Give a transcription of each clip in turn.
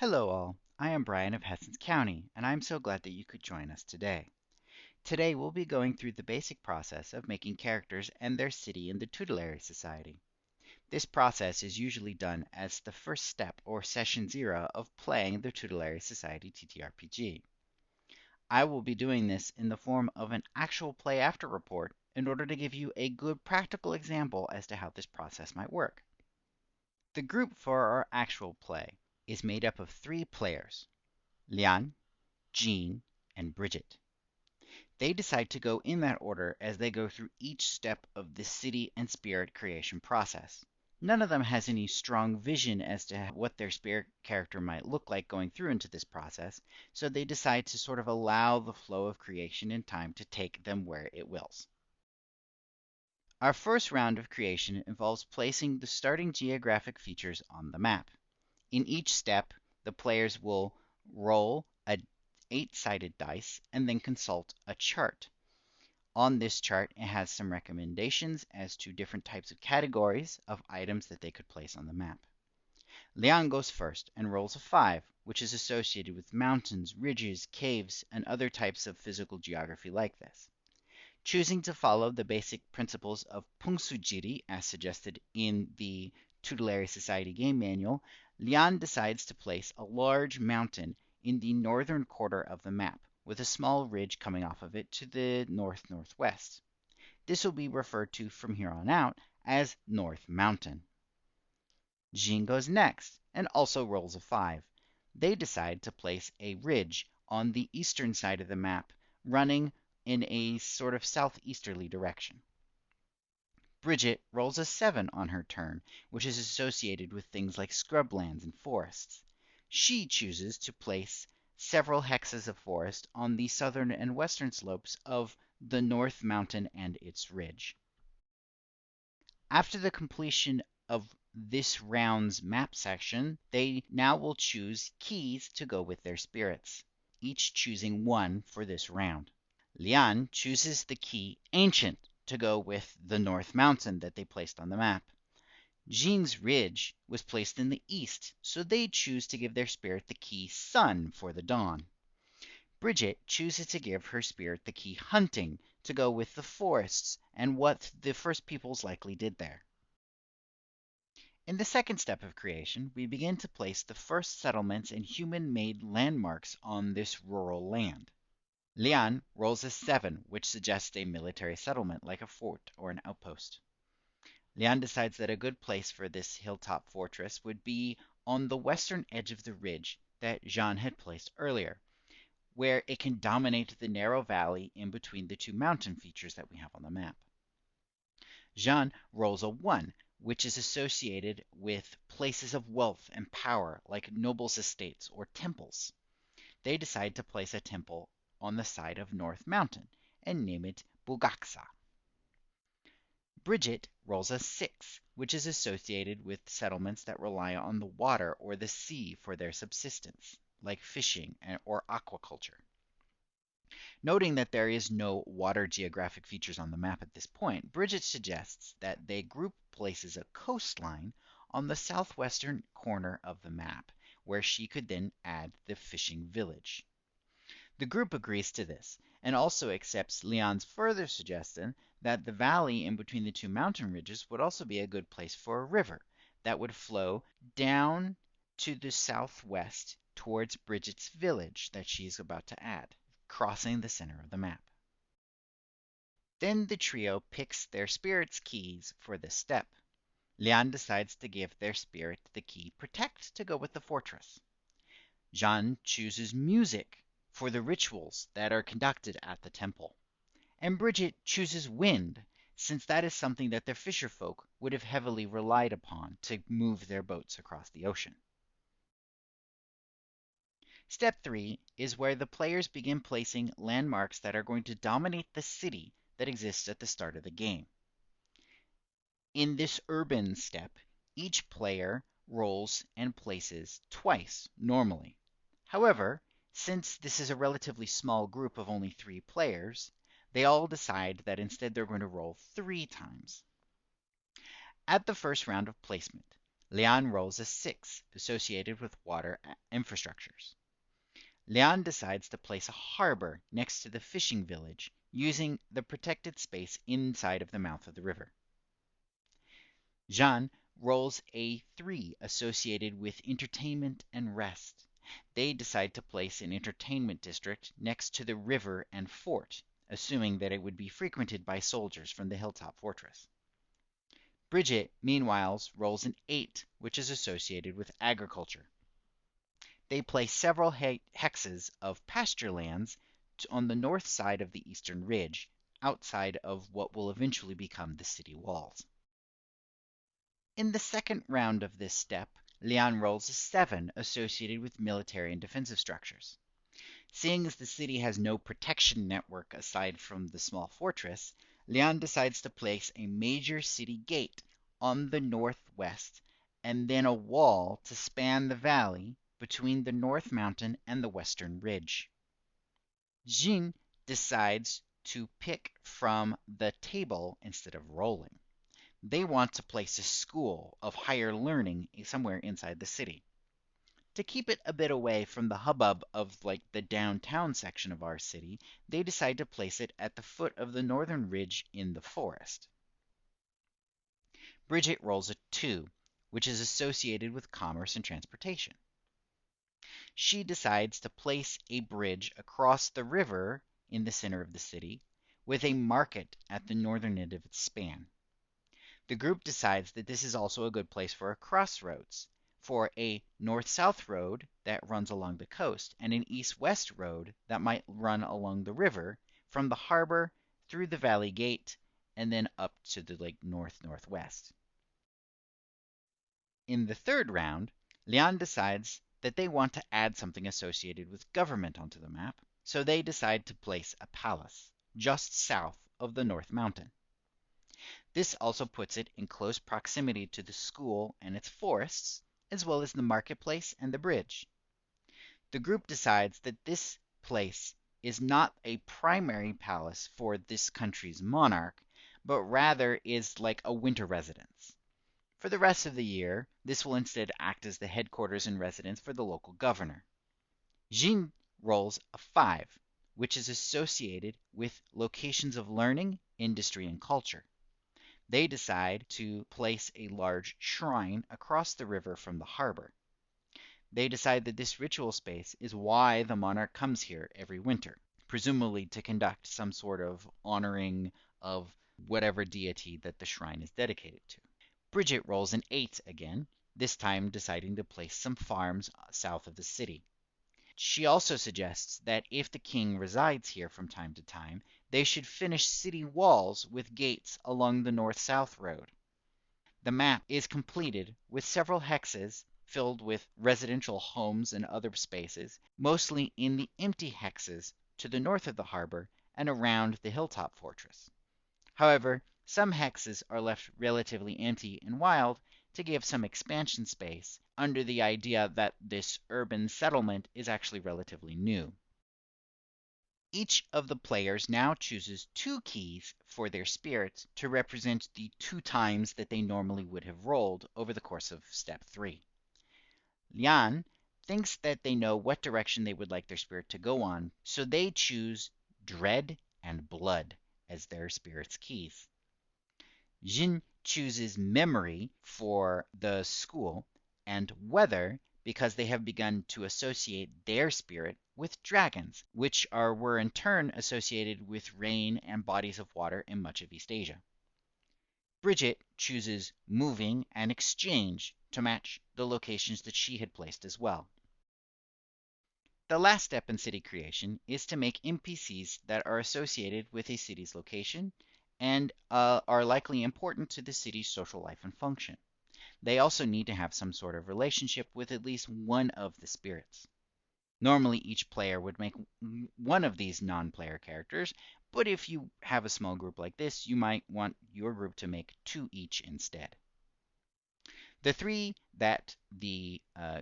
Hello all, I am Bryon of Hessan County, and I'm so glad that you could join us today. Today we'll be going through the basic process of making characters and their city in the Tutelary Society. This process is usually done as the first step or session 0 of playing the Tutelary Society TTRPG. I will be doing this in the form of an actual play after report in order to give you a good practical example as to how this process might work. The group for our actual play is made up of 3 players: Lian, Jean, and Bridget. They decide to go in that order as they go through each step of the city and spirit creation process. None of them has any strong vision as to what their spirit character might look like going through into this process, so they decide to sort of allow the flow of creation and time to take them where it wills. Our first round of creation involves placing the starting geographic features on the map. In each step, the players will roll a 8-sided dice and then consult a chart. On this chart, it has some recommendations as to different types of categories of items that they could place on the map. Liang goes first and rolls a 5, which is associated with mountains, ridges, caves, and other types of physical geography like this. Choosing to follow the basic principles of Pungsujiri as suggested in the Tutelary Society game manual, Lian decides to place a large mountain in the northern quarter of the map, with a small ridge coming off of it to the north-northwest. This will be referred to from here on out as North Mountain. Jean goes next and also rolls a 5. They decide to place a ridge on the eastern side of the map, running in a sort of southeasterly direction. Bridget rolls a 7 on her turn, which is associated with things like scrublands and forests. She chooses to place several hexes of forest on the southern and western slopes of the North Mountain and its ridge. After the completion of this round's map section, they now will choose keys to go with their spirits, each choosing 1 for this round. Lian chooses the key Ancient to go with the North Mountain that they placed on the map. Jean's Ridge was placed in the east, so they choose to give their spirit the key Sun for the dawn. Bridget chooses to give her spirit the key Hunting to go with the forests and what the first peoples likely did there. In the second step of creation, we begin to place the first settlements and human-made landmarks on this rural land. Lian rolls a 7, which suggests a military settlement like a fort or an outpost. Lian decides that a good place for this hilltop fortress would be on the western edge of the ridge that Jean had placed earlier, where it can dominate the narrow valley in between the 2 mountain features that we have on the map. Jean rolls a 1, which is associated with places of wealth and power like nobles' estates or temples. They decide to place a temple on the side of North Mountain and name it Bugaksa. Bridget rolls a 6, which is associated with settlements that rely on the water or the sea for their subsistence, like fishing or aquaculture. Noting that there is no water geographic features on the map at this point, Bridget suggests that they group places a coastline on the southwestern corner of the map, where she could then add the fishing village. The group agrees to this, and also accepts Lian's further suggestion that the valley in between the 2 mountain ridges would also be a good place for a river that would flow down to the southwest towards Bridget's village that she's about to add, crossing the center of the map. Then the trio picks their spirit's keys for this step. Lian decides to give their spirit the key Protect to go with the fortress. Jean chooses music for the rituals that are conducted at the temple. And Bridget chooses wind, since that is something that the fisherfolk would have heavily relied upon to move their boats across the ocean. Step 3 is where the players begin placing landmarks that are going to dominate the city that exists at the start of the game. In this urban step, each player rolls and places twice normally. However, since this is a relatively small group of only 3 players, they all decide that instead they're going to roll 3 times. At the first round of placement, Lian rolls a 6, associated with water infrastructures. Lian decides to place a harbor next to the fishing village, using the protected space inside of the mouth of the river. Jean rolls a 3, associated with entertainment and rest. They decide to place an entertainment district next to the river and fort, assuming that it would be frequented by soldiers from the hilltop fortress. Bridget, meanwhile, rolls an 8, which is associated with agriculture. They place several hexes of pasture lands on the north side of the eastern ridge, outside of what will eventually become the city walls. In the second round of this step, Lian rolls a 7, associated with military and defensive structures. Seeing as the city has no protection network aside from the small fortress, Lian decides to place a major city gate on the northwest and then a wall to span the valley between the North Mountain and the western ridge. Jin decides to pick from the table instead of rolling. They want to place a school of higher learning somewhere inside the city. To keep it a bit away from the hubbub of the downtown section of our city, they decide to place it at the foot of the northern ridge in the forest. Bridget rolls a 2, which is associated with commerce and transportation. She decides to place a bridge across the river in the center of the city, with a market at the northern end of its span. The group decides that this is also a good place for a crossroads, for a north-south road that runs along the coast, and an east-west road that might run along the river from the harbor through the valley gate and then up to the north-northwest. In the third round, Lian decides that they want to add something associated with government onto the map, so they decide to place a palace just south of the North Mountain. This also puts it in close proximity to the school and its forests, as well as the marketplace and the bridge. The group decides that this place is not a primary palace for this country's monarch, but rather is like a winter residence. For the rest of the year, this will instead act as the headquarters and residence for the local governor. Jin rolls a 5, which is associated with locations of learning, industry, and culture. They decide to place a large shrine across the river from the harbor. They decide that this ritual space is why the monarch comes here every winter, presumably to conduct some sort of honoring of whatever deity that the shrine is dedicated to. Bridget rolls an 8 again, this time deciding to place some farms south of the city. She also suggests that if the king resides here from time to time, they should finish city walls with gates along the north-south road. The map is completed with several hexes filled with residential homes and other spaces, mostly in the empty hexes to the north of the harbor and around the hilltop fortress. However, some hexes are left relatively empty and wild to give some expansion space under the idea that this urban settlement is actually relatively new. Each of the players now chooses 2 keys for their spirits to represent the 2 times that they normally would have rolled over the course of step 3. Lian thinks that they know what direction they would like their spirit to go on, so they choose Dread and Blood as their spirit's keys. Jin chooses Memory for the school and Weather because they have begun to associate their spirit with dragons, which were in turn associated with rain and bodies of water in much of East Asia. Bridget chooses Moving and Exchange to match the locations that she had placed as well. The last step in city creation is to make NPCs that are associated with a city's location and are likely important to the city's social life and function. They also need to have some sort of relationship with at least one of the spirits. Normally, each player would make one of these non-player characters, but if you have a small group like this, you might want your group to make 2 each instead. The 3 that the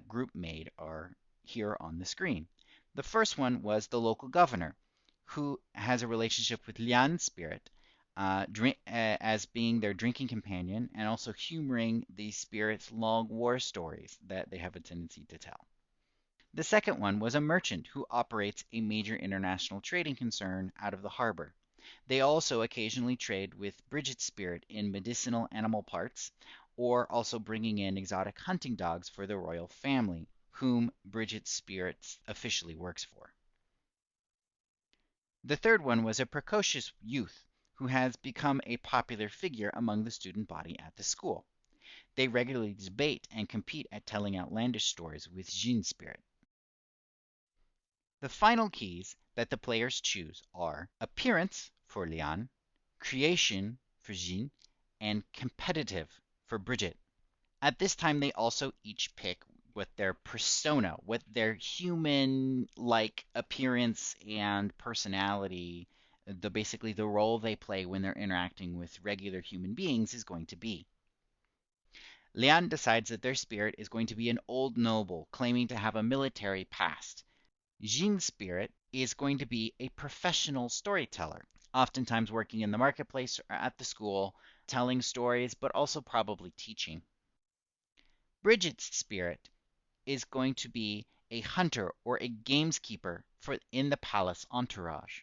group made are here on the screen. The first one was the local governor, who has a relationship with Lian's spirit, as being their drinking companion and also humoring the spirits' long war stories that they have a tendency to tell. The second one was a merchant who operates a major international trading concern out of the harbor. They also occasionally trade with Bridget's spirit in medicinal animal parts, or also bringing in exotic hunting dogs for the royal family, whom Bridget's spirit officially works for. The third one was a precocious youth who has become a popular figure among the student body at the school. They regularly debate and compete at telling outlandish stories with Jean's spirit. The final keys that the players choose are appearance for Lian, creation for Jean, and competitive for Bridget. At this time, they also each pick what their persona, what their human like appearance and personality, basically the role they play when they're interacting with regular human beings is going to be. Lian decides that their spirit is going to be an old noble claiming to have a military past. Jean's spirit is going to be a professional storyteller, oftentimes working in the marketplace or at the school, telling stories, but also probably teaching. Bridget's spirit is going to be a hunter or a gameskeeper for in the palace entourage.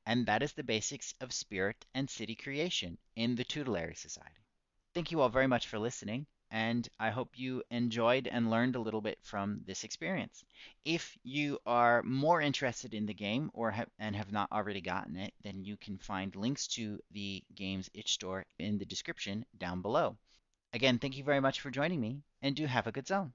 And that is the basics of spirit and city creation in the Tutelary Society. Thank you all very much for listening, and I hope you enjoyed and learned a little bit from this experience. If you are more interested in the game and have not already gotten it, then you can find links to the game's itch store in the description down below. Again, thank you very much for joining me, and do have a good zone.